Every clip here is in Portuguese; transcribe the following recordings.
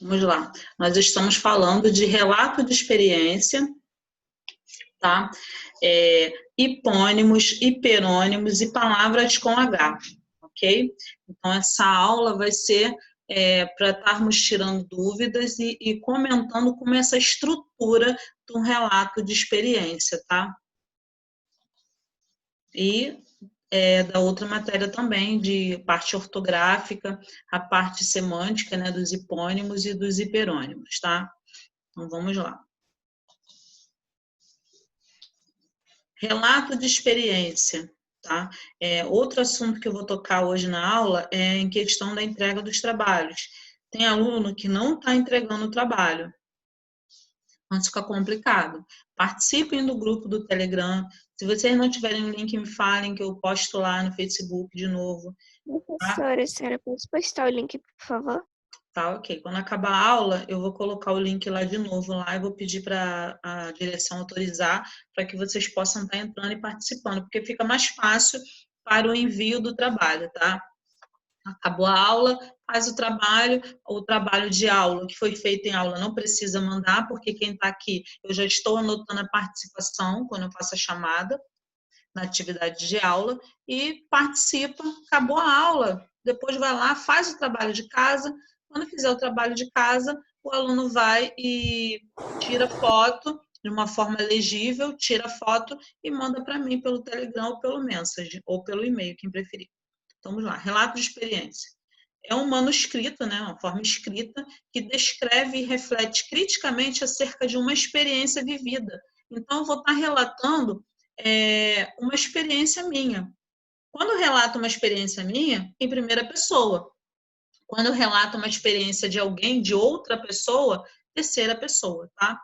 Vamos lá. Nós estamos falando de relato de experiência, tá? Hipônimos, hiperônimos e palavras com H, ok? Então, essa aula vai ser para estarmos tirando dúvidas e comentando como essa estrutura de um relato de experiência, tá? E da outra matéria também, de parte ortográfica, a parte semântica, né, dos hipônimos e dos hiperônimos, tá? Então, vamos lá. Relato de experiência, tá? Outro assunto que eu vou tocar hoje na aula é em questão da entrega dos trabalhos. Tem aluno que não está entregando o trabalho, mas fica complicado. Participem do grupo do Telegram. Se vocês não tiverem o link, me falem que eu posto lá no Facebook de novo. Tá? Professora, a senhora pode postar o link, por favor? Tá, ok. Quando acabar a aula, eu vou colocar o link lá de novo lá e vou pedir para a direção autorizar para que vocês possam estar entrando e participando, porque fica mais fácil para o envio do trabalho, tá? Acabou a aula, faz o trabalho de aula que foi feito em aula não precisa mandar, porque quem está aqui, eu já estou anotando a participação quando eu faço a chamada na atividade de aula e participa, acabou a aula, depois vai lá, faz o trabalho de casa, quando fizer o trabalho de casa, o aluno vai e tira foto de uma forma legível, tira foto e manda para mim pelo Telegram ou pelo Message, ou pelo e-mail, quem preferir. Então, vamos lá, relato de experiência. É um manuscrito, né, uma forma escrita, que descreve e reflete criticamente acerca de uma experiência vivida. Então, eu vou estar relatando uma experiência minha. Quando eu relato uma experiência minha, em primeira pessoa. Quando eu relato uma experiência de alguém, de outra pessoa, terceira pessoa, tá?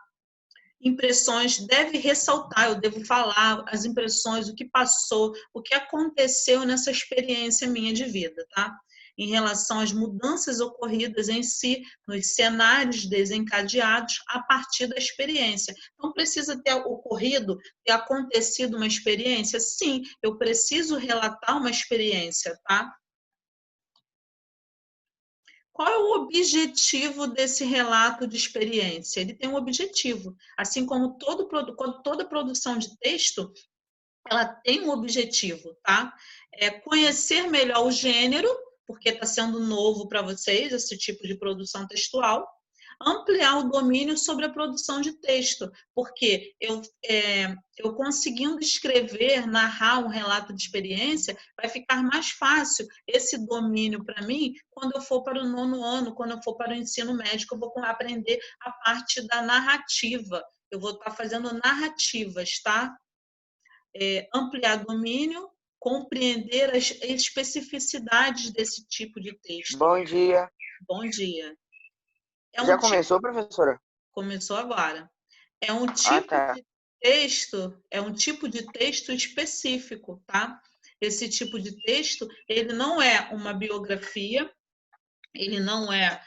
Impressões, deve ressaltar, eu devo falar as impressões, o que passou, o que aconteceu nessa experiência minha de vida, tá? Em relação às mudanças ocorridas em si, nos cenários desencadeados a partir da experiência. Não precisa ter ocorrido, ter acontecido uma experiência? Sim, eu preciso relatar uma experiência, tá? Qual é o objetivo desse relato de experiência? Ele tem um objetivo, assim como toda produção de texto, ela tem um objetivo, tá? Conhecer melhor o gênero, porque está sendo novo para vocês esse tipo de produção textual, ampliar o domínio sobre a produção de texto, porque eu conseguindo escrever, narrar um relato de experiência, vai ficar mais fácil esse domínio para mim quando eu for para o 9º ano, quando eu for para o ensino médio, eu vou aprender a parte da narrativa. Eu vou estar fazendo narrativas, tá? Ampliar domínio, compreender as especificidades desse tipo de texto. Bom dia. Bom dia. Já começou, professora? Começou agora. É um tipo tá. de texto, específico, tá? Esse tipo de texto, ele não é uma biografia, ele não é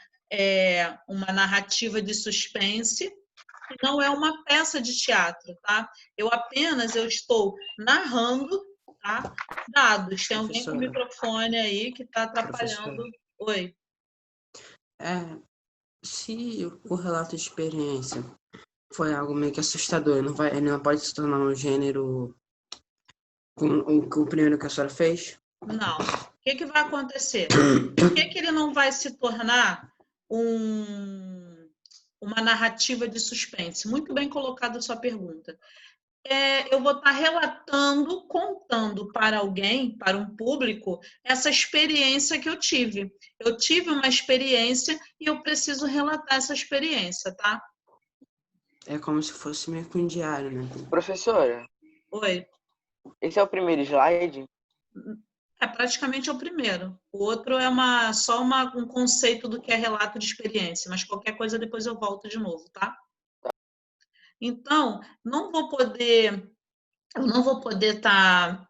uma narrativa de suspense, não é uma peça de teatro, tá? Eu estou narrando, tá? Dados. Tem alguém com o microfone aí que está atrapalhando. Oi. Se o relato de experiência foi algo meio que assustador, ele não pode se tornar um gênero com o primeiro que a senhora fez? Não. O que vai acontecer? Por que ele não vai se tornar uma narrativa de suspense? Muito bem colocada a sua pergunta. Eu vou estar relatando, contando para alguém, para um público, essa experiência que eu tive. Eu tive uma experiência e eu preciso relatar essa experiência, tá? É como se fosse meio que um diário, né? Professora? Oi. Esse é o primeiro slide? Praticamente o primeiro. O outro é só um conceito do que é relato de experiência, mas qualquer coisa depois eu volto de novo, tá? Então, eu não vou poder estar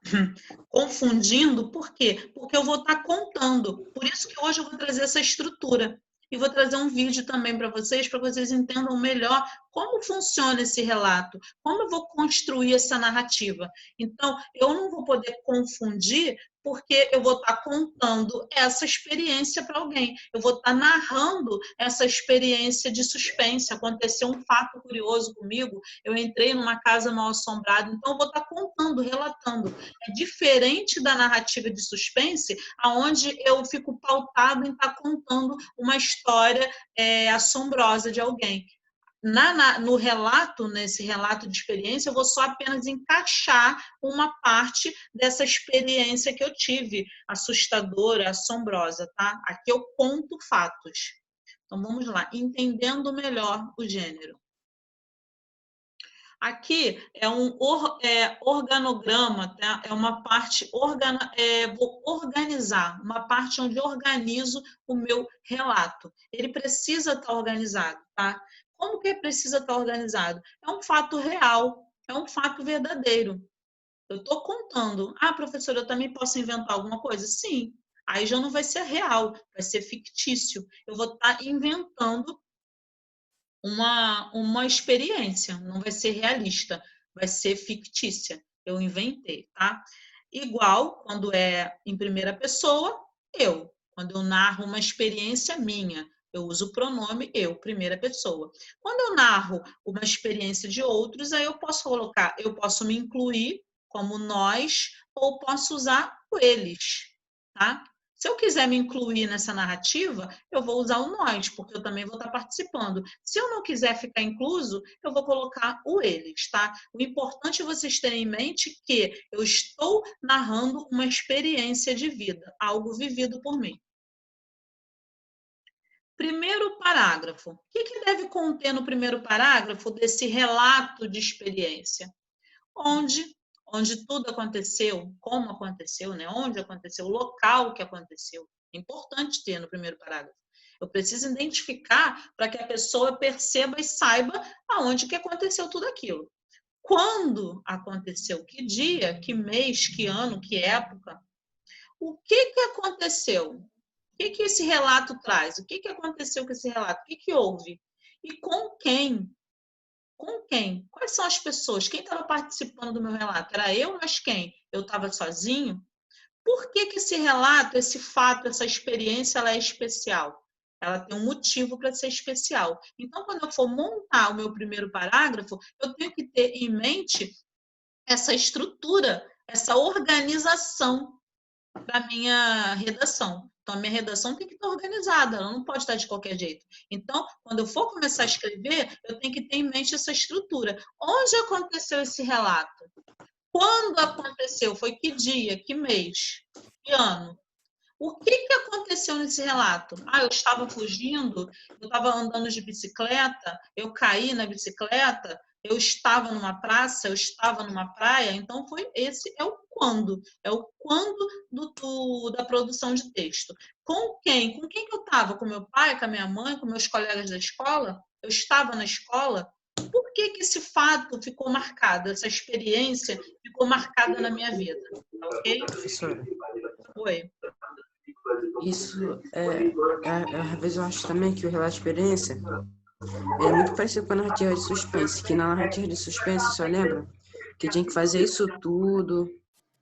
confundindo, por quê? Porque eu vou estar contando. Por isso que hoje eu vou trazer essa estrutura. E vou trazer um vídeo também para vocês entendam melhor como funciona esse relato, como eu vou construir essa narrativa. Então, eu não vou poder confundir porque eu vou estar contando essa experiência para alguém. Eu vou estar narrando essa experiência de suspense. Aconteceu um fato curioso comigo, eu entrei numa casa mal assombrada, então eu vou estar contando, relatando. É diferente da narrativa de suspense, onde eu fico pautado em estar contando uma história assombrosa de alguém. No relato, nesse relato de experiência, eu vou só apenas encaixar uma parte dessa experiência que eu tive, assustadora, assombrosa, tá? Aqui eu conto fatos. Então, vamos lá, entendendo melhor o gênero. Aqui é um organograma, tá? É uma parte, vou organizar, uma parte onde eu organizo o meu relato. Ele precisa estar organizado, tá? Como que precisa estar organizado? É um fato real, é um fato verdadeiro. Eu estou contando. Ah, professora, eu também posso inventar alguma coisa? Sim. Aí já não vai ser real, vai ser fictício. Eu vou estar inventando uma experiência, não vai ser realista, vai ser fictícia. Eu inventei, tá? Igual quando é em primeira pessoa, eu. Quando eu narro uma experiência minha, eu uso o pronome eu, primeira pessoa. Quando eu narro uma experiência de outros, aí eu posso me incluir como nós, ou posso usar o eles, tá? Se eu quiser me incluir nessa narrativa, eu vou usar o nós, porque eu também vou estar participando. Se eu não quiser ficar incluso, eu vou colocar o eles, tá? O importante é vocês terem em mente que eu estou narrando uma experiência de vida, algo vivido por mim. Primeiro parágrafo. O que deve conter no primeiro parágrafo desse relato de experiência? Onde tudo aconteceu, como aconteceu, né? Onde aconteceu, o local que aconteceu. É importante ter no primeiro parágrafo. Eu preciso identificar para que a pessoa perceba e saiba aonde que aconteceu tudo aquilo. Quando aconteceu, que dia, que mês, que ano, que época. O que aconteceu? O que esse relato traz? O que aconteceu com esse relato? O que houve? E com quem? Com quem? Quais são as pessoas? Quem estava participando do meu relato? Era eu, mas quem? Eu estava sozinho? Por que esse relato, esse fato, essa experiência, ela é especial? Ela tem um motivo para ser especial. Então, quando eu for montar o meu primeiro parágrafo, eu tenho que ter em mente essa estrutura, essa organização da minha redação. Então, a minha redação tem que estar organizada, ela não pode estar de qualquer jeito. Então, quando eu for começar a escrever, eu tenho que ter em mente essa estrutura. Onde aconteceu esse relato? Quando aconteceu? Foi que dia? Que mês? Que ano? O que aconteceu nesse relato? Ah, eu estava fugindo, eu estava andando de bicicleta, eu caí na bicicleta, eu estava numa praça, eu estava numa praia. Então, esse é o quando. É o quando da produção de texto. Com quem? Com quem que eu estava? Com meu pai, com a minha mãe, com meus colegas da escola? Eu estava na escola? Por que esse fato ficou marcado, essa experiência ficou marcada na minha vida? Ok? Professora, Oi. isso às vezes eu acho também que o relato de experiência é muito parecido com a narrativa de suspense, que na narrativa de suspense, só lembra que tinha que fazer isso tudo,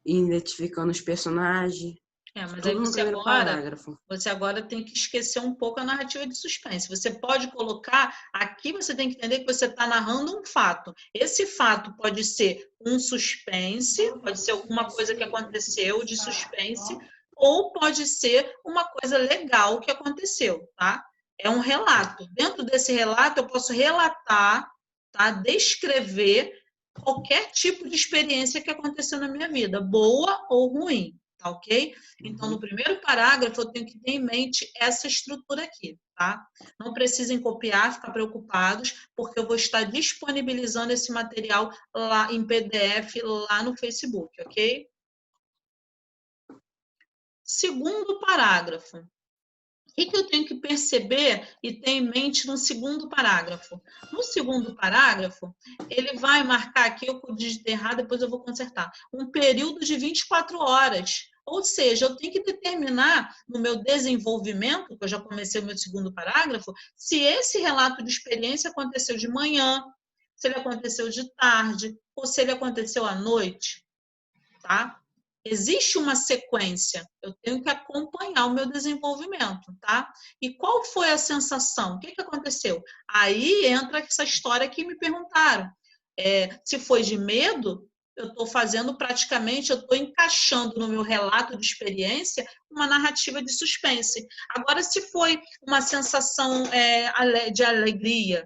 ir identificando os personagens, Mas tudo aí no primeiro parágrafo. você agora tem que esquecer um pouco a narrativa de suspense. Você pode colocar, aqui você tem que entender que você está narrando um fato. Esse fato pode ser um suspense, pode ser alguma coisa que aconteceu de suspense, ou pode ser uma coisa legal que aconteceu, tá? É um relato. Dentro desse relato, eu posso relatar, tá? Descrever qualquer tipo de experiência que aconteceu na minha vida, boa ou ruim. Tá ok? Então, no primeiro parágrafo, eu tenho que ter em mente essa estrutura aqui, tá? Não precisem copiar, ficar preocupados, porque eu vou estar disponibilizando esse material lá em PDF, lá no Facebook, ok? Segundo parágrafo. O que eu tenho que perceber e ter em mente no segundo parágrafo? No segundo parágrafo, ele vai marcar aqui, eu digitei errado, depois eu vou consertar, um período de 24 horas. Ou seja, eu tenho que determinar no meu desenvolvimento, que eu já comecei o meu segundo parágrafo, se esse relato de experiência aconteceu de manhã, se ele aconteceu de tarde, ou se ele aconteceu à noite, tá? existe uma sequência, eu tenho que acompanhar o meu desenvolvimento, tá? E qual foi a sensação? O que aconteceu? Aí entra essa história que me perguntaram. Se foi de medo, eu estou fazendo praticamente, eu estou encaixando no meu relato de experiência uma narrativa de suspense. Agora, se foi uma sensação de alegria,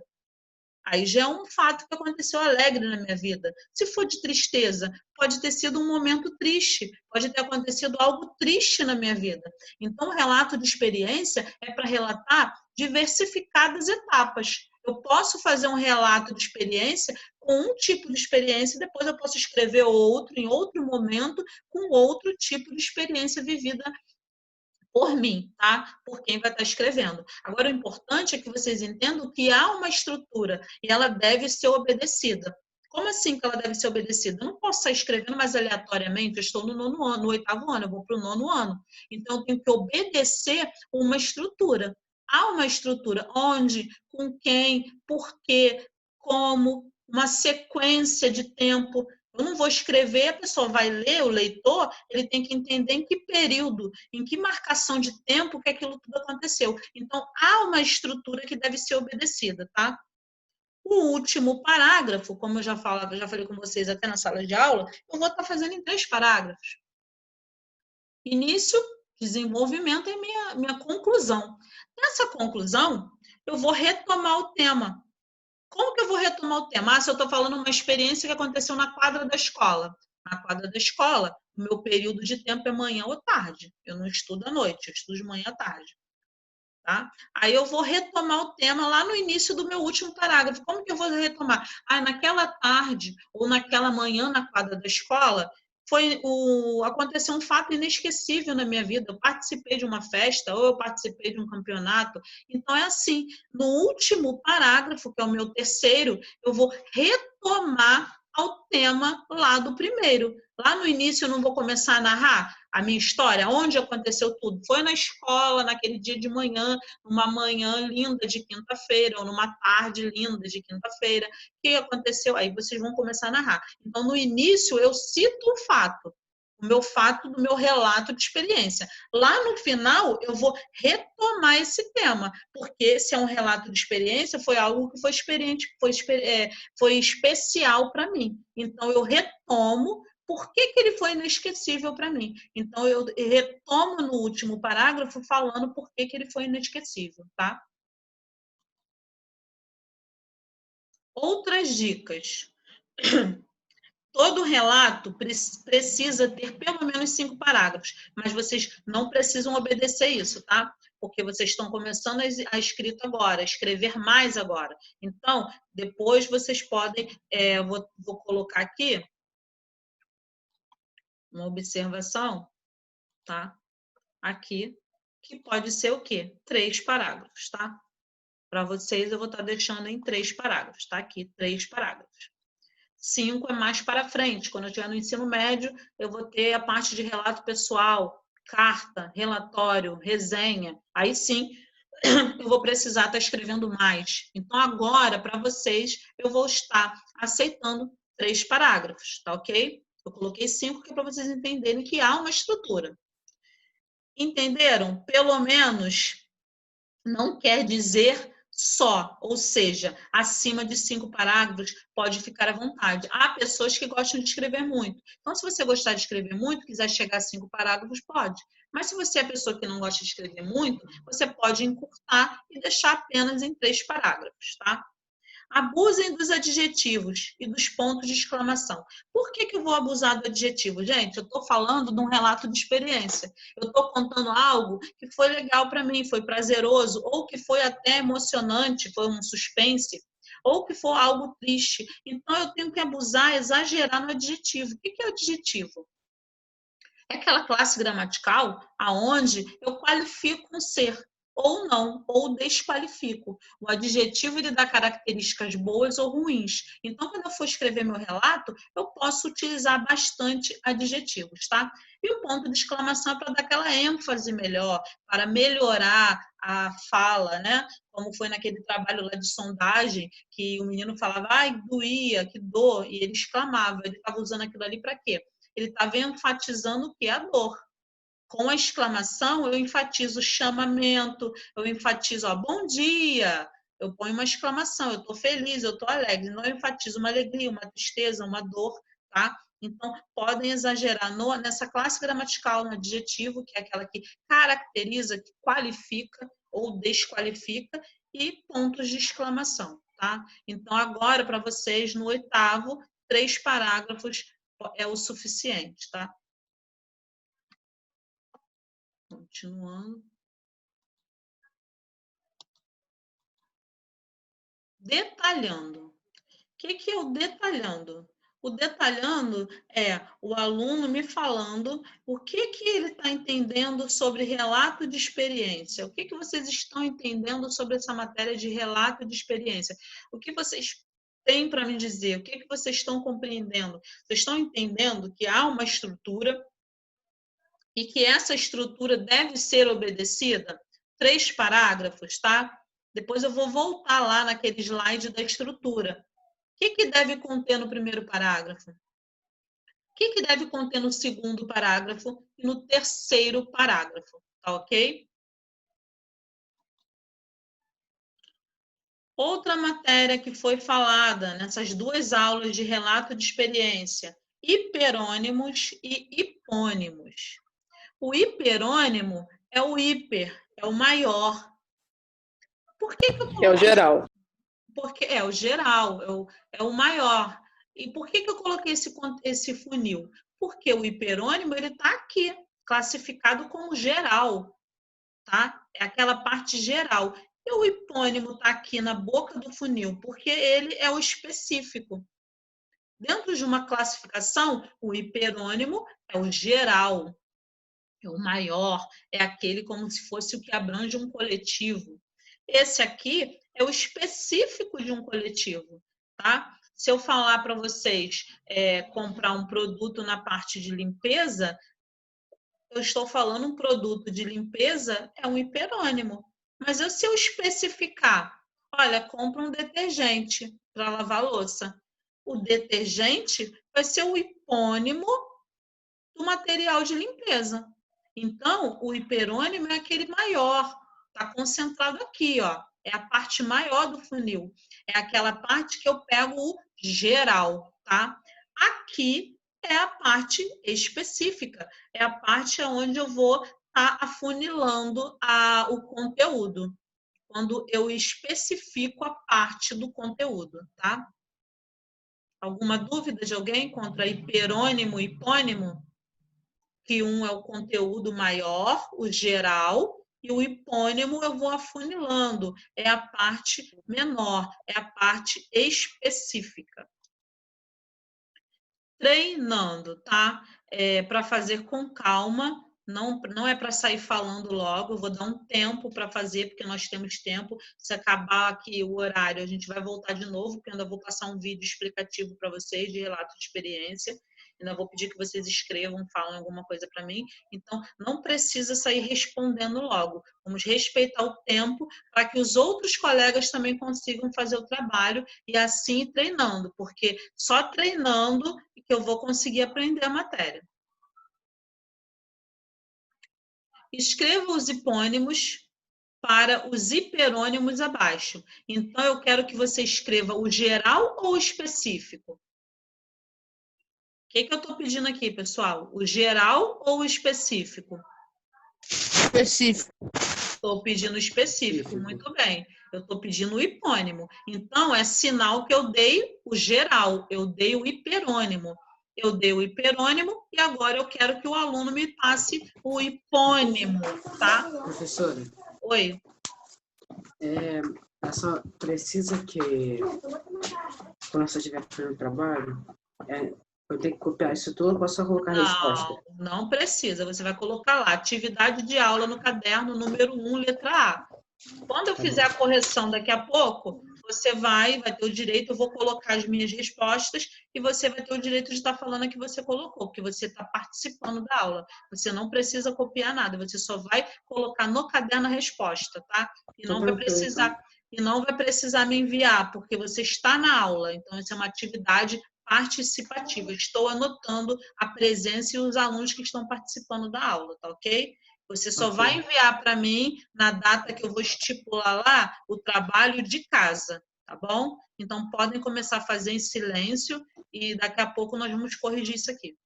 aí já é um fato que aconteceu alegre na minha vida. Se for de tristeza, pode ter sido um momento triste, pode ter acontecido algo triste na minha vida. Então, o relato de experiência é para relatar diversificadas etapas. Eu posso fazer um relato de experiência com um tipo de experiência, depois eu posso escrever outro, em outro momento, com outro tipo de experiência vivida por mim, tá? Por quem vai estar escrevendo. Agora, o importante é que vocês entendam que há uma estrutura e ela deve ser obedecida. Como assim que ela deve ser obedecida? Eu não posso estar escrevendo mais aleatoriamente, eu estou no 9º ano, no 8º ano, eu vou para o 9º ano. Então, eu tenho que obedecer uma estrutura. Há uma estrutura onde, com quem, por quê, como, uma sequência de tempo. Eu não vou escrever, a pessoa vai ler, o leitor, ele tem que entender em que período, em que marcação de tempo que aquilo tudo aconteceu. Então, há uma estrutura que deve ser obedecida, tá? O último parágrafo, como eu já falei com vocês até na sala de aula, eu vou estar fazendo em 3 parágrafos. Início, desenvolvimento e minha conclusão. Nessa conclusão, eu vou retomar o tema. Como que eu vou retomar o tema? Se eu estou falando uma experiência que aconteceu na quadra da escola. Na quadra da escola, o meu período de tempo é manhã ou tarde. Eu não estudo à noite, eu estudo de manhã à tarde. Tá? Aí eu vou retomar o tema lá no início do meu último parágrafo. Como que eu vou retomar? Naquela tarde ou naquela manhã na quadra da escola, aconteceu um fato inesquecível na minha vida. Eu participei de uma festa ou eu participei de um campeonato. Então, é assim, no último parágrafo, que é o meu terceiro, eu vou retomar ao tema lá do primeiro. Lá no início eu não vou começar a narrar a minha história, onde aconteceu tudo. Foi na escola, naquele dia de manhã, numa manhã linda de quinta-feira, ou numa tarde linda de quinta-feira. O que aconteceu? Aí vocês vão começar a narrar. Então, no início, eu cito o fato, o meu fato do meu relato de experiência. Lá no final, eu vou retomar esse tema, porque se é um relato de experiência, foi algo que foi especial para mim. Então, eu retomo por que ele foi inesquecível para mim. Então, eu retomo no último parágrafo falando por que ele foi inesquecível, tá? Outras dicas. Todo relato precisa ter pelo menos 5 parágrafos, mas vocês não precisam obedecer isso, tá? Porque vocês estão começando a escrita agora, a escrever mais agora. Então, depois vocês podem, vou colocar aqui uma observação, tá? Aqui, que pode ser o quê? 3 parágrafos, tá? Para vocês, eu vou estar deixando em 3 parágrafos, tá? Aqui, 3 parágrafos. 5 é mais para frente. Quando eu estiver no ensino médio, eu vou ter a parte de relato pessoal, carta, relatório, resenha. Aí sim, eu vou precisar estar escrevendo mais. Então, agora, para vocês, eu vou estar aceitando 3 parágrafos, tá ok? Eu coloquei 5 que é para vocês entenderem que há uma estrutura. Entenderam? Pelo menos não quer dizer só, ou seja, acima de 5 parágrafos, pode ficar à vontade. Há pessoas que gostam de escrever muito. Então, se você gostar de escrever muito, quiser chegar a 5 parágrafos, pode. Mas se você é a pessoa que não gosta de escrever muito, você pode encurtar e deixar apenas em 3 parágrafos, tá? Abusem dos adjetivos e dos pontos de exclamação. Por que eu vou abusar do adjetivo? Gente, eu estou falando de um relato de experiência. Eu estou contando algo que foi legal para mim, foi prazeroso, ou que foi até emocionante, foi um suspense, ou que foi algo triste. Então, eu tenho que abusar, exagerar no adjetivo. O que é adjetivo? É aquela classe gramatical aonde eu qualifico um ser, ou não, ou desqualifico. O adjetivo ele dá características boas ou ruins. Então, quando eu for escrever meu relato, eu posso utilizar bastante adjetivos, tá? E o ponto de exclamação é para dar aquela ênfase melhor, para melhorar a fala, né? Como foi naquele trabalho lá de sondagem, que o menino falava, ai, doía, que dor, e ele exclamava. Ele estava usando aquilo ali para quê? Ele estava enfatizando o que? A dor. Com a exclamação, eu enfatizo o chamamento, eu enfatizo, ó, bom dia, eu ponho uma exclamação, eu estou feliz, eu estou alegre. Não, eu enfatizo uma alegria, uma tristeza, uma dor, tá? Então, podem exagerar nessa classe gramatical, no adjetivo, que é aquela que caracteriza, que qualifica ou desqualifica, e pontos de exclamação, tá? Então, agora, para vocês, no 8º, 3 parágrafos é o suficiente, tá? Continuando. Detalhando. O que é o detalhando? O detalhando é o aluno me falando o que ele está entendendo sobre relato de experiência. O que vocês estão entendendo sobre essa matéria de relato de experiência? O que vocês têm para me dizer? O que vocês estão compreendendo? Vocês estão entendendo que há uma estrutura e que essa estrutura deve ser obedecida? 3 parágrafos, tá? Depois eu vou voltar lá naquele slide da estrutura. O que deve conter no primeiro parágrafo? O que deve conter no segundo parágrafo e no terceiro parágrafo? Tá ok? Outra matéria que foi falada nessas 2 aulas de relato de experiência: hiperônimos e hipônimos. O hiperônimo é o hiper, é o maior. Por que eu coloquei? É o geral. Porque é o geral, é o maior. E por que eu coloquei esse funil? Porque o hiperônimo ele está aqui, classificado como geral, tá? É aquela parte geral. E o hipônimo está aqui na boca do funil, porque ele é o específico. Dentro de uma classificação, o hiperônimo é o geral, é o maior, é aquele como se fosse o que abrange um coletivo. Esse aqui é o específico de um coletivo, tá? Se eu falar para vocês comprar um produto na parte de limpeza, eu estou falando um produto de limpeza é um hiperônimo. Mas se eu especificar, olha, compra um detergente para lavar louça. O detergente vai ser o hipônimo do material de limpeza. Então, o hiperônimo é aquele maior, está concentrado aqui, ó. É a parte maior do funil. É aquela parte que eu pego o geral, tá? Aqui é a parte específica. É a parte onde eu vou estar afunilando o conteúdo. Quando eu especifico a parte do conteúdo, tá? Alguma dúvida de alguém contra hiperônimo e hipônimo? Que um é o conteúdo maior, o geral, e o hipônimo eu vou afunilando, é a parte menor, é a parte específica. Treinando, tá? Para fazer com calma, não é para sair falando logo, eu vou dar um tempo para fazer, porque nós temos tempo. Se acabar aqui o horário, a gente vai voltar de novo, porque eu ainda vou passar um vídeo explicativo para vocês de relato de experiência. Ainda vou pedir que vocês escrevam, falem alguma coisa para mim. Então, não precisa sair respondendo logo. Vamos respeitar o tempo para que os outros colegas também consigam fazer o trabalho e assim ir treinando, porque só treinando que eu vou conseguir aprender a matéria. Escreva os hipônimos para os hiperônimos abaixo. Então, eu quero que você escreva o geral ou o específico. O que eu estou pedindo aqui, pessoal? O geral ou o específico? Específico. Estou pedindo específico, muito bem. Eu estou pedindo o hipônimo. Então, é sinal que eu dei o geral, eu dei o hiperônimo. Eu dei o hiperônimo e agora eu quero que o aluno me passe o hipônimo, tá? Professora. Oi. Só precisa que, quando você estiver fazendo o trabalho, eu tenho que copiar isso tudo ou posso só colocar a resposta? Não precisa. Você vai colocar lá, atividade de aula no caderno, número 1, letra A. Quando eu fizer a correção daqui a pouco, você vai ter o direito, eu vou colocar as minhas respostas e você vai ter o direito de estar falando a que você colocou, porque você está participando da aula. Você não precisa copiar nada, você só vai colocar no caderno a resposta, tá? E não vai precisar me enviar, porque você está na aula. Então, isso é uma atividade participativa. Estou anotando a presença e os alunos que estão participando da aula, tá ok? Você só Ok. vai enviar para mim, na data que eu vou estipular lá, o trabalho de casa, tá bom? Então, podem começar a fazer em silêncio e daqui a pouco nós vamos corrigir isso aqui.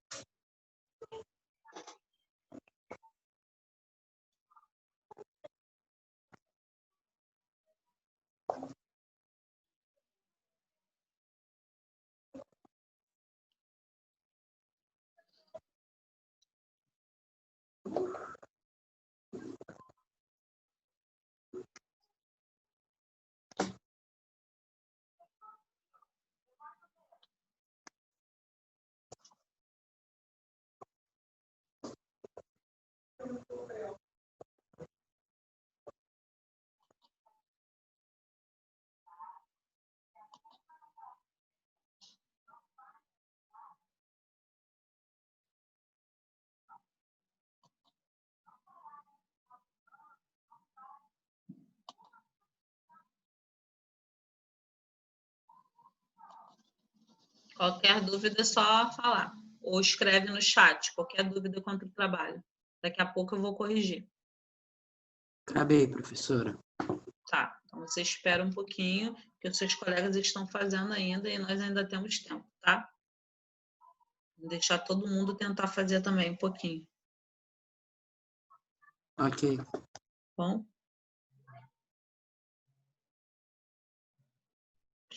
Qualquer dúvida é só falar. Ou escreve no chat, qualquer dúvida quanto ao trabalho. Daqui a pouco eu vou corrigir. Acabei, professora. Tá, então você espera um pouquinho, que os seus colegas estão fazendo ainda e nós ainda temos tempo, tá? Vou deixar todo mundo tentar fazer também um pouquinho. Ok. Bom?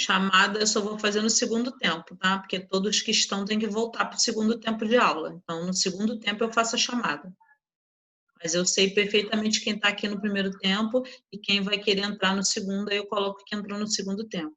Chamada eu só vou fazer no segundo tempo, tá? Porque todos que estão têm que voltar para o segundo tempo de aula. Então, no segundo tempo eu faço a chamada. Mas eu sei perfeitamente quem está aqui no primeiro tempo e quem vai querer entrar no segundo, aí eu coloco que entrou no segundo tempo.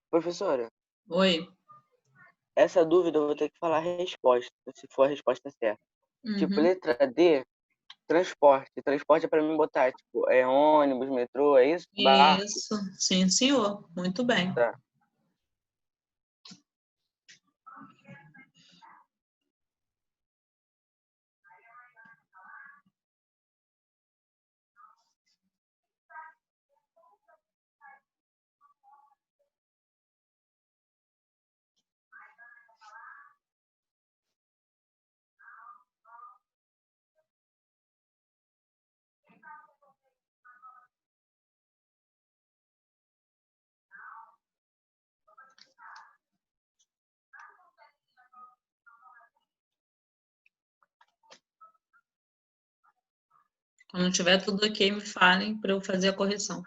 Professora, Oi? essa dúvida eu vou ter que falar a resposta, se for a resposta certa. Tipo, Uhum. letra D, transporte. Transporte é para mim botar, tipo, ônibus, metrô, é isso? Barco, Isso, sim, senhor. Muito bem. tá. Quando tiver tudo ok, me falem para eu fazer a correção.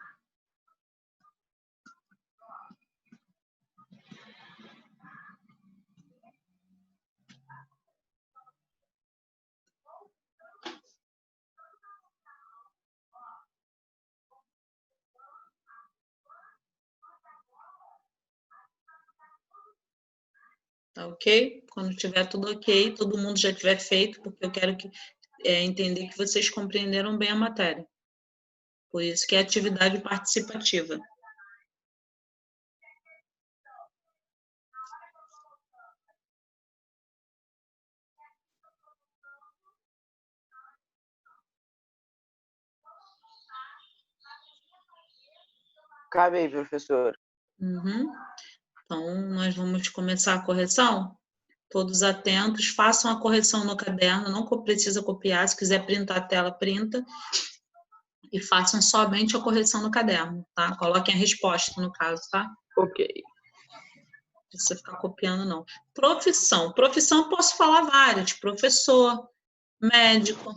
Tá ok? Quando tiver tudo ok, todo mundo já tiver feito, porque eu quero entender que vocês compreenderam bem a matéria. Por isso que é atividade participativa. Cabe aí, professor. Uhum. Então, nós vamos começar a correção? Todos atentos, façam a correção no caderno, não precisa copiar, se quiser printar a tela, printa. E façam somente a correção no caderno, tá? Coloquem a resposta, no caso, tá? Ok. Não precisa ficar copiando, não. Profissão. Profissão, posso falar várias. Professor, médico,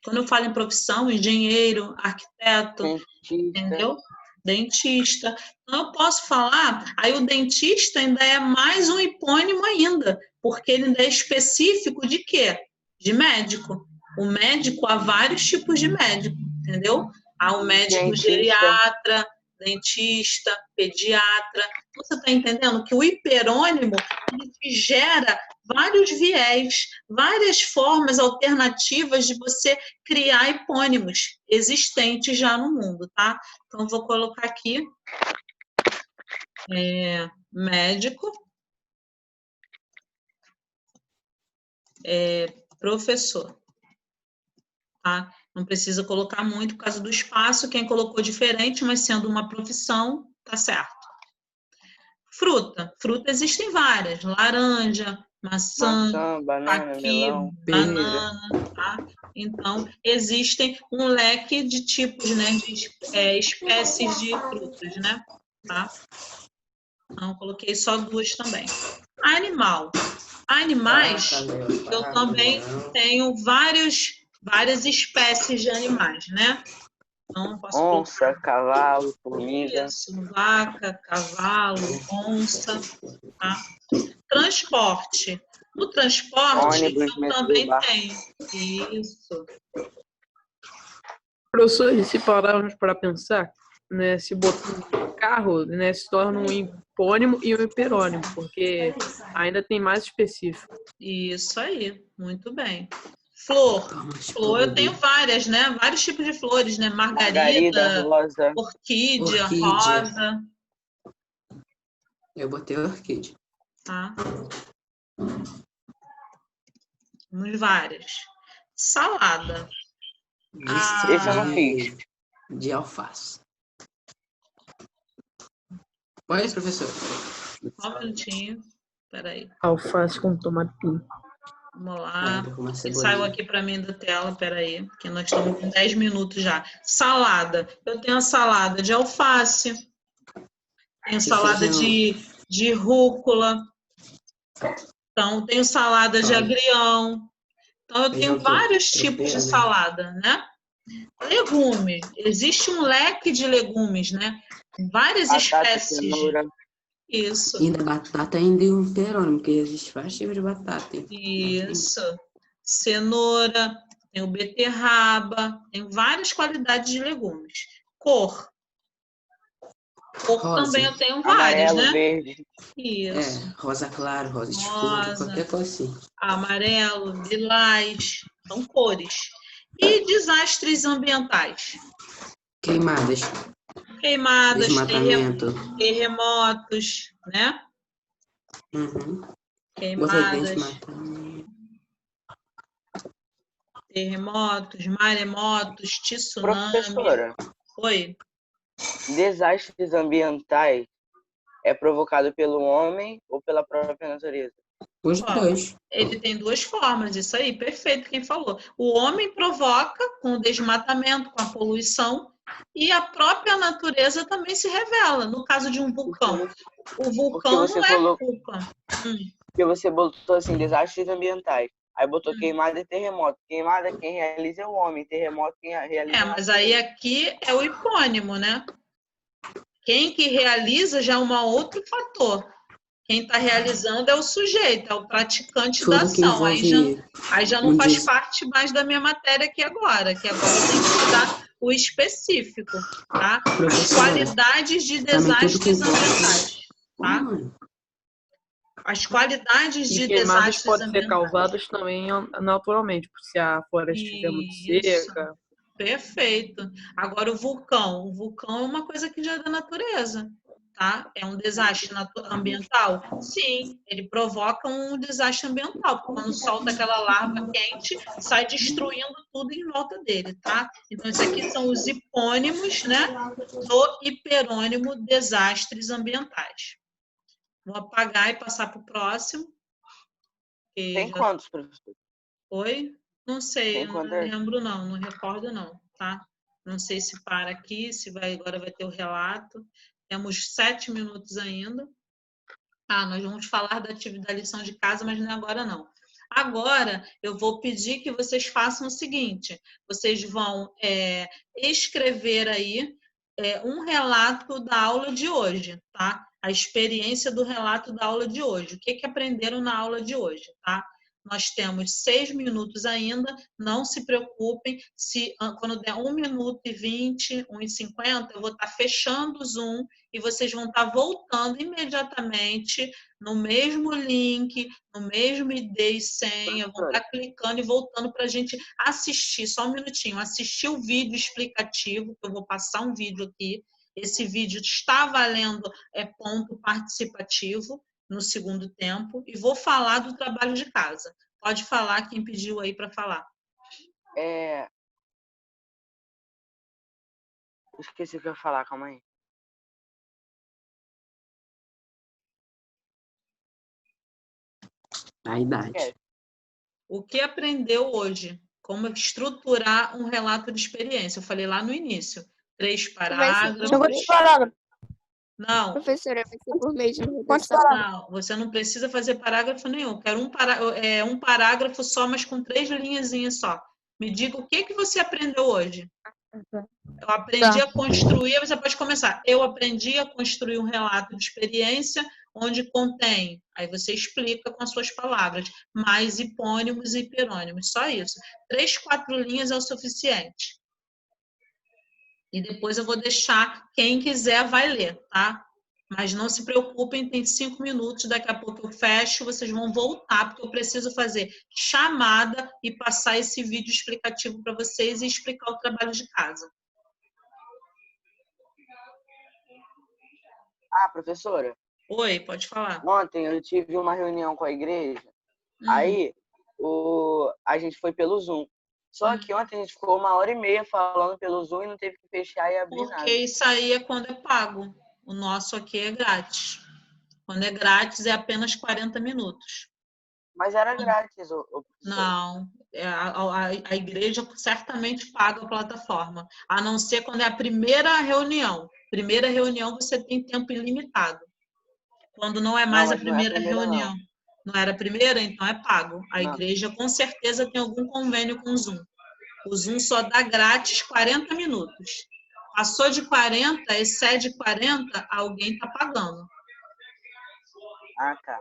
Quando eu falo em profissão, engenheiro, arquiteto, Dentista. entendeu? Dentista. Então, eu posso falar, aí o dentista ainda é mais um hipônimo ainda, porque ele ainda é específico de quê? De médico. O médico, há vários tipos de médico, entendeu? Há o médico Dentista. geriatra, dentista, pediatra. Você está entendendo que o hiperônimo ele te gera vários viés, várias formas alternativas de você criar hipônimos existentes já no mundo, tá? Então, vou colocar aqui médico, professor, tá? Não precisa colocar muito por causa do espaço, quem colocou diferente, mas sendo uma profissão, tá certo. Fruta. Fruta existem várias, laranja, maçã, banana, caqui, melão, banana, tá? Então, existem um leque de tipos, né, de espécies de frutas, né? Tá? Então, coloquei só 2 também. Animal. Animais, eu também tenho várias espécies de animais, né? Então, posso colocar onça, cavalo, formiga. isso, vaca, cavalo, onça, tá? Transporte. No transporte, Ônibus, eu metrô, também barco. tenho. Isso. Professor, e se pararmos para pensar, né, se botar carro, né, se torna um hipônimo e um hiperônimo, porque ainda tem mais específico. Isso aí. Muito bem. Flor. Flor, eu tenho várias, né? Vários tipos de flores, né? Margarida, rosa. Orquídea, Orquídea. rosa, Eu botei orquídea. tá? Temos várias. Salada. Esse eu não fiz. De alface. Põe isso, professor. Só um minutinho. Peraí. Alface com tomatinho. Vamos lá. Ainda com uma Ele cebolinha. saiu aqui para mim da tela, peraí, porque nós estamos com 10 minutos já. Salada. Eu tenho a salada de alface, tenho salada de rúcula, então tenho salada de agrião. Então, eu tenho vários tipos de salada, né? Legume. Existe um leque de legumes, né? Várias Batata, espécies. cenoura. Isso. E da batata ainda é um hiperônimo, porque existe vários tipos de batata. Isso. Cenoura, tem o beterraba, tem várias qualidades de legumes. Cor. Cor Rosa. também eu tenho várias, Amarelo, né? verde. Isso. Rosa claro, rosa escuro, Rosa. qualquer coisa assim. Amarelo, lilás, são cores. E desastres ambientais. Queimadas. Queimadas, Desmatamento. terremotos, né? Uhum. Queimadas, Desmatamento. terremotos, maremotos, tsunami. Professora, Oi. desastres ambientais é provocado pelo homem ou pela própria natureza? Os dois. Ele tem 2 formas, isso aí, perfeito quem falou. O homem provoca com o desmatamento, com a poluição, e a própria natureza também se revela. No caso de um vulcão, o vulcão você não é falou- culpa. Porque você botou assim, desastres ambientais. Aí botou queimada e terremoto. Queimada quem realiza é o homem, terremoto quem realiza é a Mas aí aqui é o hipônimo, né? Quem que realiza já é um outro fator. Quem está realizando é o sujeito, é o praticante da Tudo que ação. envolve Aí já não faz parte mais da minha matéria aqui agora, que agora eu tenho que estudar o específico, tá? As Professora, qualidades de também tudo que desastres envolve- ambientais, tá? Mano, As qualidades de E queimadas desastres podem ser ambientais. causadas também naturalmente, se a floresta estiver muito Isso. seca. Perfeito. Agora o vulcão é uma coisa que já é da natureza, tá? É um desastre ambiental? Sim, ele provoca um desastre ambiental, porque quando solta aquela lava quente, sai destruindo tudo em volta dele, tá? Então, isso aqui são os hipônimos, né, do hiperônimo desastres ambientais. Vou apagar e passar para o próximo. Tem quantos, professor? Oi? Não sei, Tem eu não quantos? lembro não recordo não, tá? Não sei se para aqui, se vai agora vai ter o relato. Temos 7 minutos ainda. Nós vamos falar da lição de casa, mas não é agora não. Agora, eu vou pedir que vocês façam o seguinte, vocês vão escrever aí um relato da aula de hoje, tá? A experiência do relato da aula de hoje. O que aprenderam na aula de hoje, tá? Nós temos 6 minutos ainda, não se preocupem, se quando der 1 minuto e 20, 1:50, eu vou estar fechando o Zoom e vocês vão estar voltando imediatamente no mesmo link, no mesmo ID e senha, vão estar clicando e voltando para a gente assistir, só um minutinho, assistir o vídeo explicativo, que eu vou passar um vídeo aqui, esse vídeo está valendo ponto participativo, no segundo tempo, e vou falar do trabalho de casa. Pode falar quem pediu aí para falar. Esqueci o que eu ia falar, calma aí. A idade. O que aprendeu hoje? Como estruturar um relato de experiência. Eu falei lá no início. 3 parágrafos. Não. Professora, vai ser por meio de Não, você não precisa fazer parágrafo nenhum. Quero um parágrafo só, mas com 3 linhazinhas só. Me diga o que você aprendeu hoje. Eu aprendi a construir, você pode começar. Eu aprendi a construir um relato de experiência onde contém, aí você explica com as suas palavras, mais hipônimos e hiperônimos. Só isso. 3, 4 linhas é o suficiente. E depois eu vou deixar, quem quiser vai ler, tá? Mas não se preocupem, tem 5 minutos, daqui a pouco eu fecho, vocês vão voltar, porque eu preciso fazer chamada e passar esse vídeo explicativo para vocês e explicar o trabalho de casa. Professora. Oi, pode falar. Ontem eu tive uma reunião com a igreja, aí a gente foi pelo Zoom. Só que ontem a gente ficou 1h30 falando pelo Zoom e não teve que fechar e abrir nada. Porque isso aí é quando é pago. O nosso aqui é grátis. Quando é grátis é apenas 40 minutos. Mas era grátis. Não, a igreja certamente paga a plataforma. A não ser quando é a primeira reunião. Primeira reunião você tem tempo ilimitado. Quando não é mais a primeira reunião. Não era a primeira? Então é pago. A igreja com certeza tem algum convênio com o Zoom. O Zoom só dá grátis 40 minutos. Passou de 40, excede 40, alguém está pagando. Tá.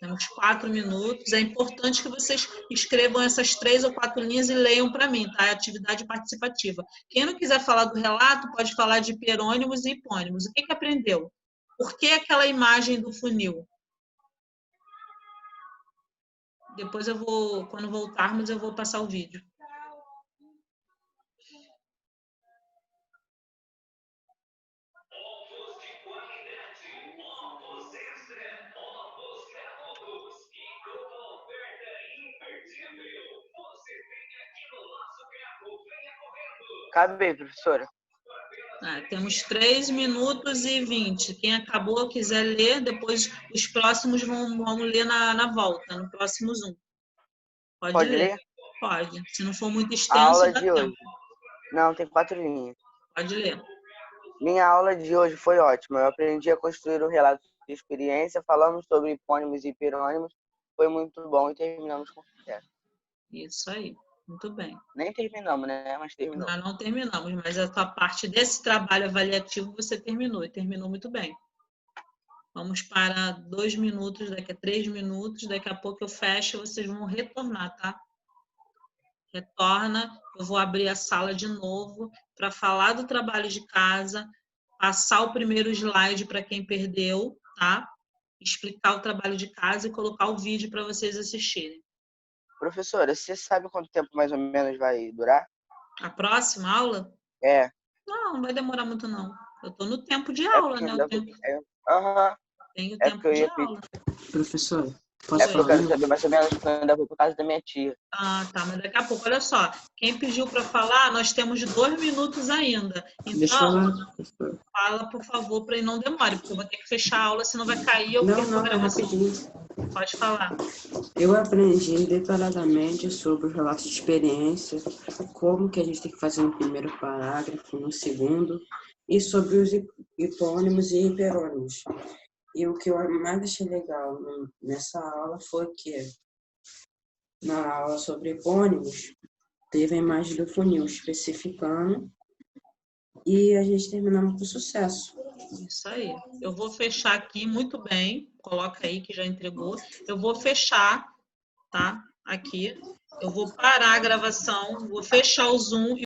Temos 4 minutos. É importante que vocês escrevam essas 3 ou 4 linhas e leiam para mim, tá? É atividade participativa. Quem não quiser falar do relato, pode falar de hiperônimos e hipônimos. O que aprendeu? Por que aquela imagem do funil? Depois eu vou, quando voltarmos, eu vou passar o vídeo. Acabei, professora. Temos 3 minutos e 20. Quem acabou, quiser ler, depois os próximos vão ler na volta, no próximo Zoom. Pode ler? Pode. Se não for muito extenso, a aula dá de tempo. hoje. Não, tem 4 linhas. Pode ler. Minha aula de hoje foi ótima. Eu aprendi a construir um relato de experiência, falamos sobre hipônimos e hiperônimos. Foi muito bom e terminamos com sucesso. Isso aí. Muito bem. Nem terminamos, né? Mas terminamos. Nós não terminamos, mas a tua parte desse trabalho avaliativo você terminou, e terminou muito bem. Vamos para 2 minutos, daqui a 3 minutos, daqui a pouco eu fecho e vocês vão retornar, tá? Retorna, eu vou abrir a sala de novo para falar do trabalho de casa, passar o primeiro slide para quem perdeu, tá? Explicar o trabalho de casa e colocar o vídeo para vocês assistirem. Professora, você sabe quanto tempo mais ou menos vai durar? A próxima aula? Não vai demorar muito, não. Eu estou no tempo de aula, né? Tenho tempo de aula. Professora, posso falar? Eu quero saber mais ou menos quando eu ainda vou por casa da minha tia. Tá, mas daqui a pouco, olha só. Quem pediu para falar, nós temos 2 minutos ainda. Então, fala, por favor, para ele não demore, porque eu vou ter que fechar a aula, senão vai cair. Não, é rapidinho. Pode falar. Eu aprendi detalhadamente sobre o relato de experiência, como que a gente tem que fazer no primeiro parágrafo, no segundo, e sobre os hipônimos e hiperônimos. E o que eu mais achei legal nessa aula foi que, na aula sobre epônimos, teve a imagem do funil especificando e a gente terminamos com sucesso. Isso aí. Eu vou fechar aqui muito bem. Coloca aí que já entregou. Eu vou fechar, tá? Aqui. Eu vou parar a gravação, vou fechar o Zoom